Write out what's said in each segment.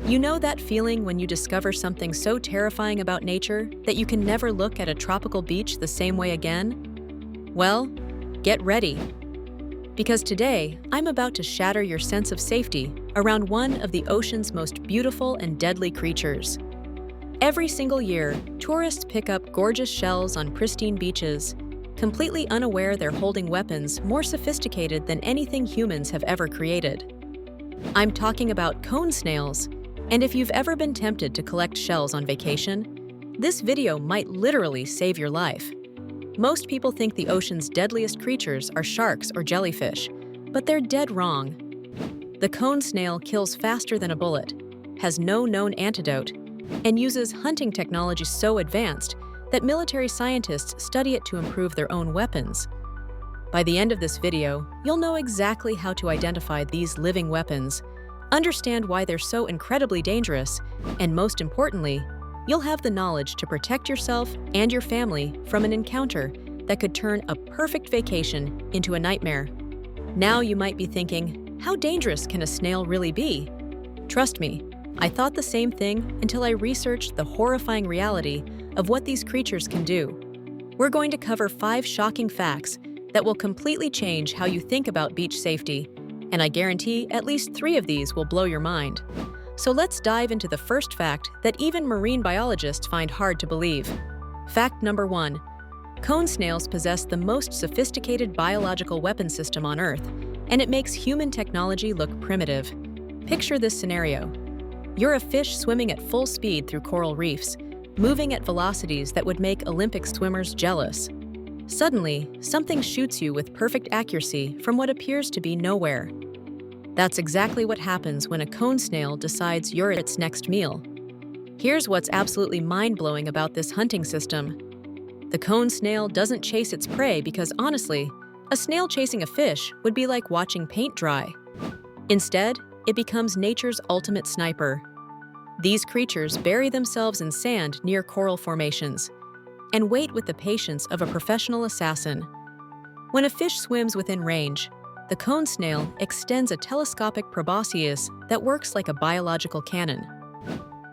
You know that feeling when you discover something so terrifying about nature that you can never look at a tropical beach the same way again? Well, get ready. Because today, I'm about to shatter your sense of safety around one of the ocean's most beautiful and deadly creatures. Every single year, tourists pick up gorgeous shells on pristine beaches, completely unaware they're holding weapons more sophisticated than anything humans have ever created. I'm talking about cone snails, and if you've ever been tempted to collect shells on vacation, this video might literally save your life. Most people think the ocean's deadliest creatures are sharks or jellyfish, but they're dead wrong. The cone snail kills faster than a bullet, has no known antidote, and uses hunting technology so advanced that military scientists study it to improve their own weapons. By the end of this video, you'll know exactly how to identify these living weapons, understand why they're so incredibly dangerous, and most importantly, you'll have the knowledge to protect yourself and your family from an encounter that could turn a perfect vacation into a nightmare. Now you might be thinking, how dangerous can a snail really be? Trust me, I thought the same thing until I researched the horrifying reality of what these creatures can do. We're going to cover 5 shocking facts that will completely change how you think about beach safety, and I guarantee at least 3 of these will blow your mind. So let's dive into the first fact that even marine biologists find hard to believe. Fact number 1. Cone snails possess the most sophisticated biological weapon system on Earth, and it makes human technology look primitive. Picture this scenario. You're a fish swimming at full speed through coral reefs, moving at velocities that would make Olympic swimmers jealous. Suddenly, something shoots you with perfect accuracy from what appears to be nowhere. That's exactly what happens when a cone snail decides you're its next meal. Here's what's absolutely mind-blowing about this hunting system. The cone snail doesn't chase its prey because honestly, a snail chasing a fish would be like watching paint dry. Instead, it becomes nature's ultimate sniper. These creatures bury themselves in sand near coral formations and wait with the patience of a professional assassin. When a fish swims within range, the cone snail extends a telescopic proboscis that works like a biological cannon.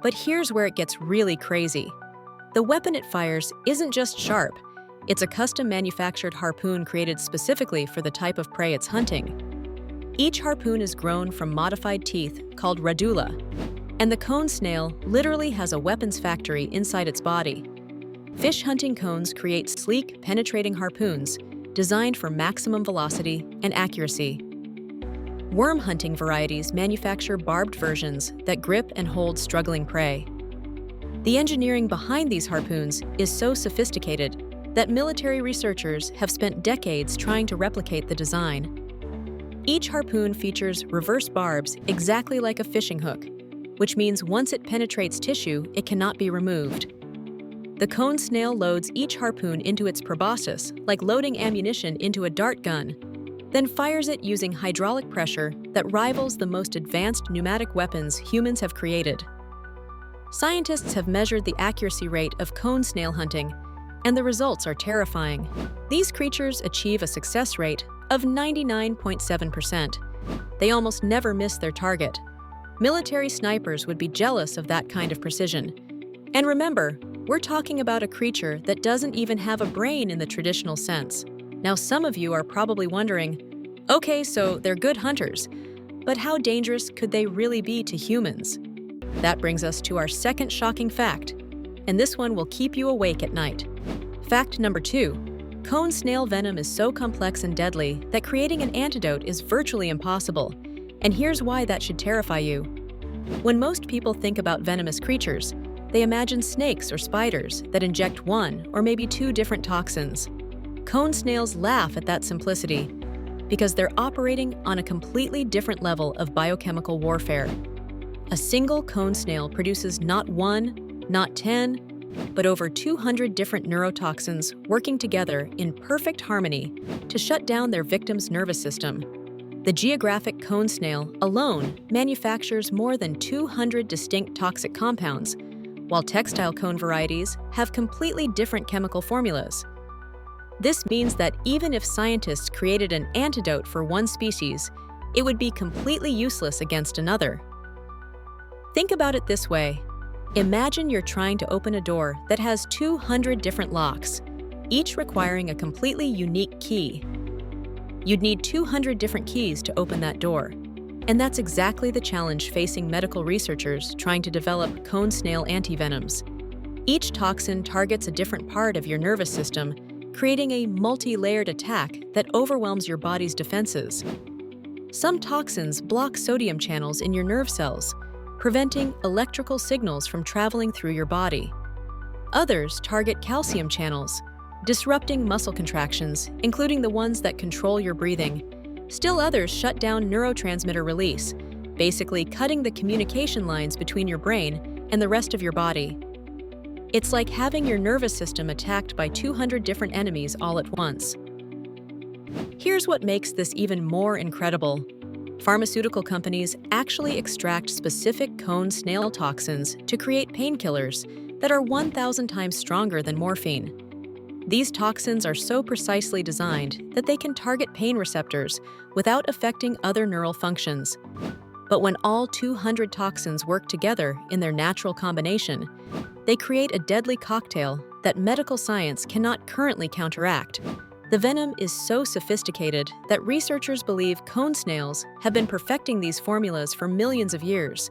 But here's where it gets really crazy. The weapon it fires isn't just sharp, it's a custom-manufactured harpoon created specifically for the type of prey it's hunting. Each harpoon is grown from modified teeth called radula, and the cone snail literally has a weapons factory inside its body. Fish hunting cones create sleek, penetrating harpoons designed for maximum velocity and accuracy. Worm hunting varieties manufacture barbed versions that grip and hold struggling prey. The engineering behind these harpoons is so sophisticated that military researchers have spent decades trying to replicate the design. Each harpoon features reverse barbs exactly like a fishing hook, which means once it penetrates tissue, it cannot be removed. The cone snail loads each harpoon into its proboscis, like loading ammunition into a dart gun, then fires it using hydraulic pressure that rivals the most advanced pneumatic weapons humans have created. Scientists have measured the accuracy rate of cone snail hunting, and the results are terrifying. These creatures achieve a success rate of 99.7%. They almost never miss their target. Military snipers would be jealous of that kind of precision. And remember, we're talking about a creature that doesn't even have a brain in the traditional sense. Now, some of you are probably wondering, okay, so they're good hunters, but how dangerous could they really be to humans? That brings us to our second shocking fact, and this one will keep you awake at night. Fact number 2. Cone snail venom is so complex and deadly that creating an antidote is virtually impossible, and here's why that should terrify you. When most people think about venomous creatures, they imagine snakes or spiders that inject 1 or maybe 2 different toxins. Cone snails laugh at that simplicity because they're operating on a completely different level of biochemical warfare. A single cone snail produces not 1, not 10, but over 200 different neurotoxins working together in perfect harmony to shut down their victim's nervous system. The geographic cone snail alone manufactures more than 200 distinct toxic compounds, while textile cone varieties have completely different chemical formulas. This means that even if scientists created an antidote for one species, it would be completely useless against another. Think about it this way. Imagine you're trying to open a door that has 200 different locks, each requiring a completely unique key. You'd need 200 different keys to open that door. And that's exactly the challenge facing medical researchers trying to develop cone snail antivenoms. Each toxin targets a different part of your nervous system, creating a multi-layered attack that overwhelms your body's defenses. Some toxins block sodium channels in your nerve cells, preventing electrical signals from traveling through your body. Others target calcium channels, disrupting muscle contractions, including the ones that control your breathing. Still others shut down neurotransmitter release, basically cutting the communication lines between your brain and the rest of your body. It's like having your nervous system attacked by 200 different enemies all at once. Here's what makes this even more incredible. Pharmaceutical companies actually extract specific cone snail toxins to create painkillers that are 1,000 times stronger than morphine. These toxins are so precisely designed that they can target pain receptors without affecting other neural functions. But when all 200 toxins work together in their natural combination, they create a deadly cocktail that medical science cannot currently counteract. The venom is so sophisticated that researchers believe cone snails have been perfecting these formulas for millions of years.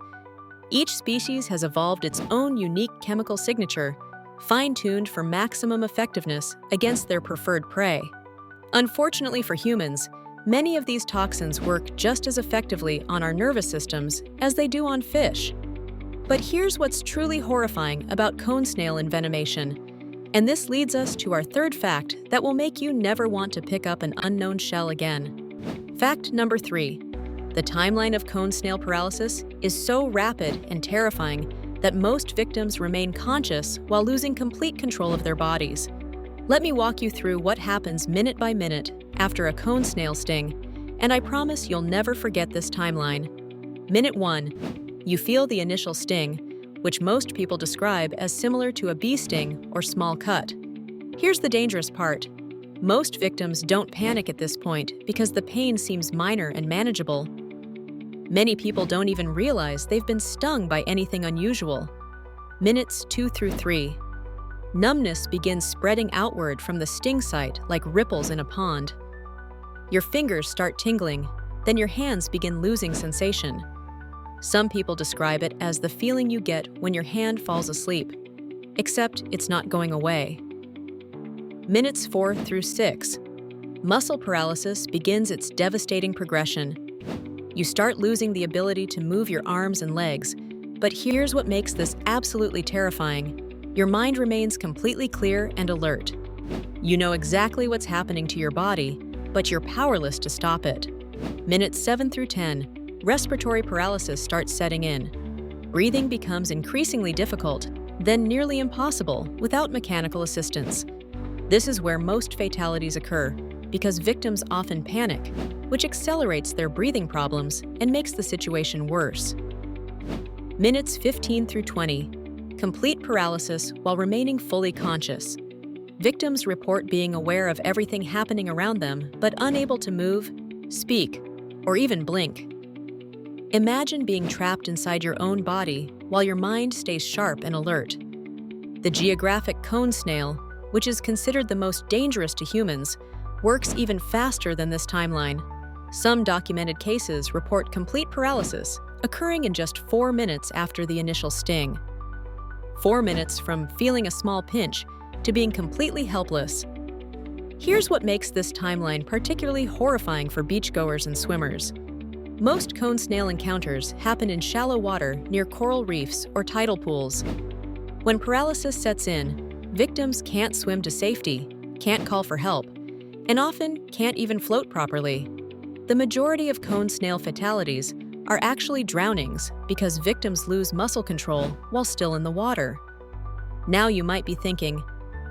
Each species has evolved its own unique chemical signature, fine-tuned for maximum effectiveness against their preferred prey. Unfortunately for humans, many of these toxins work just as effectively on our nervous systems as they do on fish. But here's what's truly horrifying about cone snail envenomation. And this leads us to our third fact that will make you never want to pick up an unknown shell again. Fact number 3. The timeline of cone snail paralysis is so rapid and terrifying that most victims remain conscious while losing complete control of their bodies. Let me walk you through what happens minute by minute after a cone snail sting, and I promise you'll never forget this timeline. Minute 1. You feel the initial sting, which most people describe as similar to a bee sting or small cut. Here's the dangerous part. Most victims don't panic at this point because the pain seems minor and manageable. Many people don't even realize they've been stung by anything unusual. Minutes 2 through 3. Numbness begins spreading outward from the sting site like ripples in a pond. Your fingers start tingling, then your hands begin losing sensation. Some people describe it as the feeling you get when your hand falls asleep, except it's not going away. Minutes 4 through 6. Muscle paralysis begins its devastating progression. You start losing the ability to move your arms and legs, but here's what makes this absolutely terrifying. Your mind remains completely clear and alert. You know exactly what's happening to your body, but you're powerless to stop it. Minutes 7 through 10. Respiratory paralysis starts setting in. Breathing becomes increasingly difficult, then nearly impossible without mechanical assistance. This is where most fatalities occur, because victims often panic, which accelerates their breathing problems and makes the situation worse. Minutes 15 through 20. Complete paralysis while remaining fully conscious. Victims report being aware of everything happening around them, but unable to move, speak, or even blink. Imagine being trapped inside your own body while your mind stays sharp and alert. The geographic cone snail, which is considered the most dangerous to humans, works even faster than this timeline. Some documented cases report complete paralysis, occurring in just 4 minutes after the initial sting. 4 minutes from feeling a small pinch to being completely helpless. Here's what makes this timeline particularly horrifying for beachgoers and swimmers. Most cone snail encounters happen in shallow water near coral reefs or tidal pools. When paralysis sets in, victims can't swim to safety, can't call for help, and often can't even float properly. The majority of cone snail fatalities are actually drownings because victims lose muscle control while still in the water. Now you might be thinking,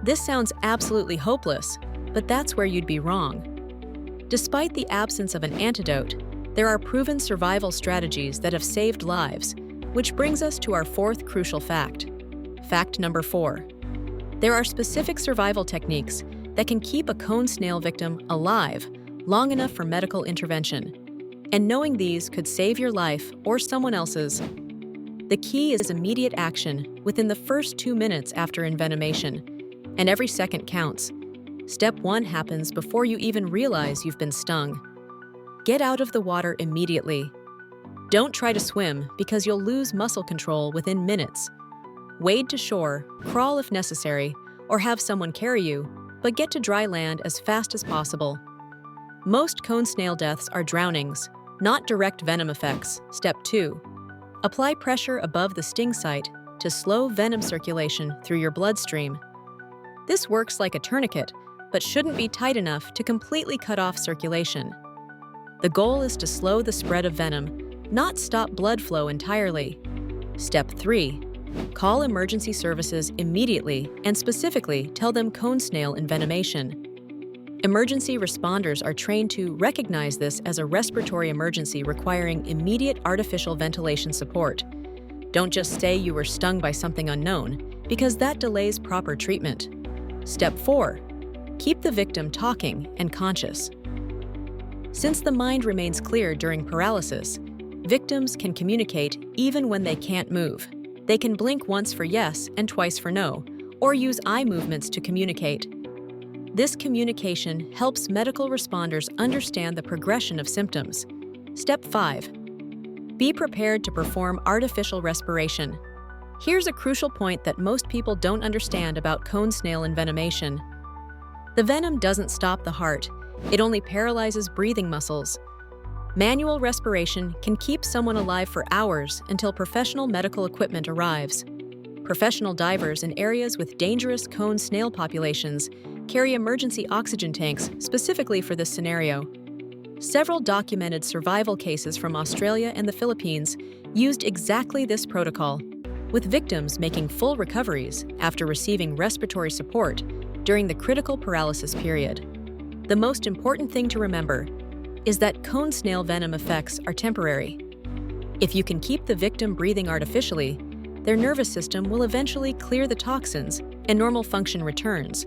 this sounds absolutely hopeless, but that's where you'd be wrong. Despite the absence of an antidote, there are proven survival strategies that have saved lives, which brings us to our fourth crucial fact. Fact number 4. There are specific survival techniques that can keep a cone snail victim alive long enough for medical intervention. And knowing these could save your life or someone else's. The key is immediate action within the first 2 minutes after envenomation, and every second counts. Step 1 happens before you even realize you've been stung. Get out of the water immediately. Don't try to swim because you'll lose muscle control within minutes. Wade to shore, crawl if necessary, or have someone carry you, but get to dry land as fast as possible. Most cone snail deaths are drownings, not direct venom effects. Step 2. Apply pressure above the sting site to slow venom circulation through your bloodstream. This works like a tourniquet, but shouldn't be tight enough to completely cut off circulation. The goal is to slow the spread of venom, not stop blood flow entirely. Step 3. Call emergency services immediately and specifically tell them cone snail envenomation. Emergency responders are trained to recognize this as a respiratory emergency requiring immediate artificial ventilation support. Don't just say you were stung by something unknown, because that delays proper treatment. Step 4. Keep the victim talking and conscious. Since the mind remains clear during paralysis, victims can communicate even when they can't move. They can blink once for yes and twice for no, or use eye movements to communicate. This communication helps medical responders understand the progression of symptoms. Step 5. Be prepared to perform artificial respiration. Here's a crucial point that most people don't understand about cone snail envenomation. The venom doesn't stop the heart, it only paralyzes breathing muscles. Manual respiration can keep someone alive for hours until professional medical equipment arrives. Professional divers in areas with dangerous cone snail populations carry emergency oxygen tanks specifically for this scenario. Several documented survival cases from Australia and the Philippines used exactly this protocol, with victims making full recoveries after receiving respiratory support during the critical paralysis period. The most important thing to remember is that cone snail venom effects are temporary. If you can keep the victim breathing artificially, their nervous system will eventually clear the toxins and normal function returns.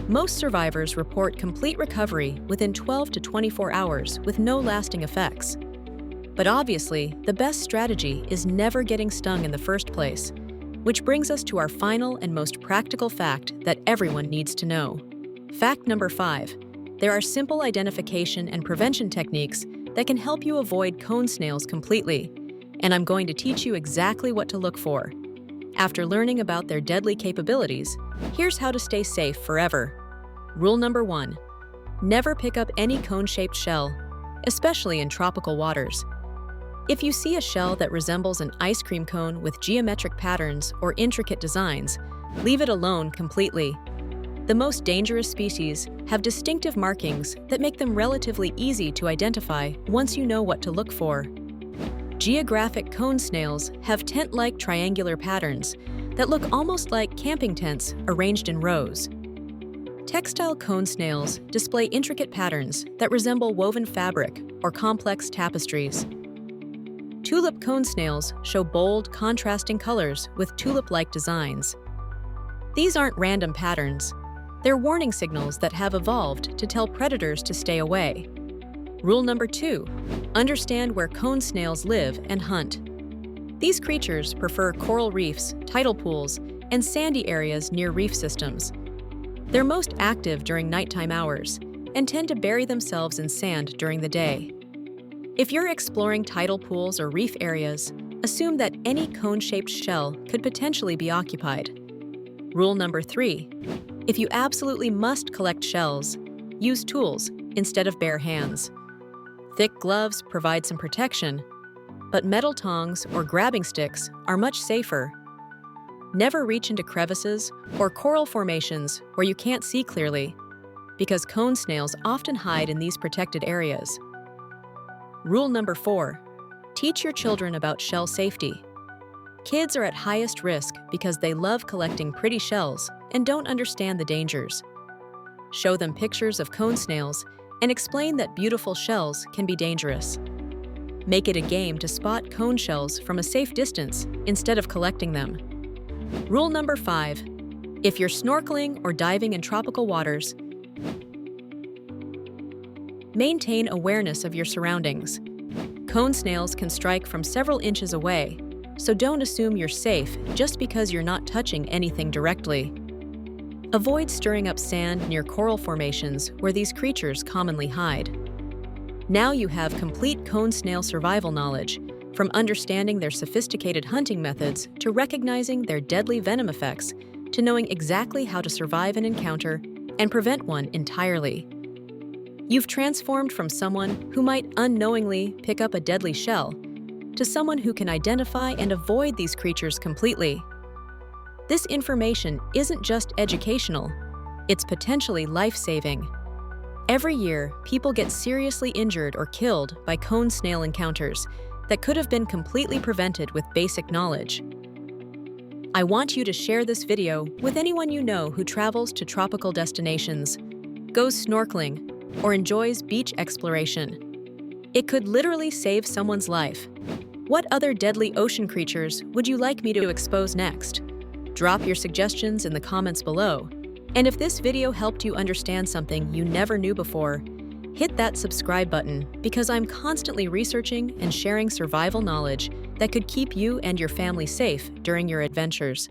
Most survivors report complete recovery within 12 to 24 hours with no lasting effects. But obviously, the best strategy is never getting stung in the first place, which brings us to our final and most practical fact that everyone needs to know. Fact number 5. There are simple identification and prevention techniques that can help you avoid cone snails completely, and I'm going to teach you exactly what to look for. After learning about their deadly capabilities, here's how to stay safe forever. Rule number 1. Never pick up any cone-shaped shell, especially in tropical waters. If you see a shell that resembles an ice cream cone with geometric patterns or intricate designs, leave it alone completely. The most dangerous species have distinctive markings that make them relatively easy to identify once you know what to look for. Geographic cone snails have tent-like triangular patterns that look almost like camping tents arranged in rows. Textile cone snails display intricate patterns that resemble woven fabric or complex tapestries. Tulip cone snails show bold, contrasting colors with tulip-like designs. These aren't random patterns. They're warning signals that have evolved to tell predators to stay away. Rule number 2. Understand where cone snails live and hunt. These creatures prefer coral reefs, tidal pools, and sandy areas near reef systems. They're most active during nighttime hours and tend to bury themselves in sand during the day. If you're exploring tidal pools or reef areas, assume that any cone-shaped shell could potentially be occupied. Rule number 3. If you absolutely must collect shells, use tools instead of bare hands. Thick gloves provide some protection, but metal tongs or grabbing sticks are much safer. Never reach into crevices or coral formations where you can't see clearly, because cone snails often hide in these protected areas. Rule number 4. Teach your children about shell safety. Kids are at highest risk because they love collecting pretty shells and don't understand the dangers. Show them pictures of cone snails and explain that beautiful shells can be dangerous. Make it a game to spot cone shells from a safe distance instead of collecting them. Rule number 5. If you're snorkeling or diving in tropical waters, maintain awareness of your surroundings. Cone snails can strike from several inches away, so don't assume you're safe just because you're not touching anything directly. Avoid stirring up sand near coral formations where these creatures commonly hide. Now you have complete cone snail survival knowledge, from understanding their sophisticated hunting methods to recognizing their deadly venom effects to knowing exactly how to survive an encounter and prevent one entirely. You've transformed from someone who might unknowingly pick up a deadly shell to someone who can identify and avoid these creatures completely. This information isn't just educational, it's potentially life-saving. Every year, people get seriously injured or killed by cone snail encounters that could have been completely prevented with basic knowledge. I want you to share this video with anyone you know who travels to tropical destinations, goes snorkeling, or enjoys beach exploration. It could literally save someone's life. What other deadly ocean creatures would you like me to expose next? Drop your suggestions in the comments below. And if this video helped you understand something you never knew before, hit that subscribe button because I'm constantly researching and sharing survival knowledge that could keep you and your family safe during your adventures.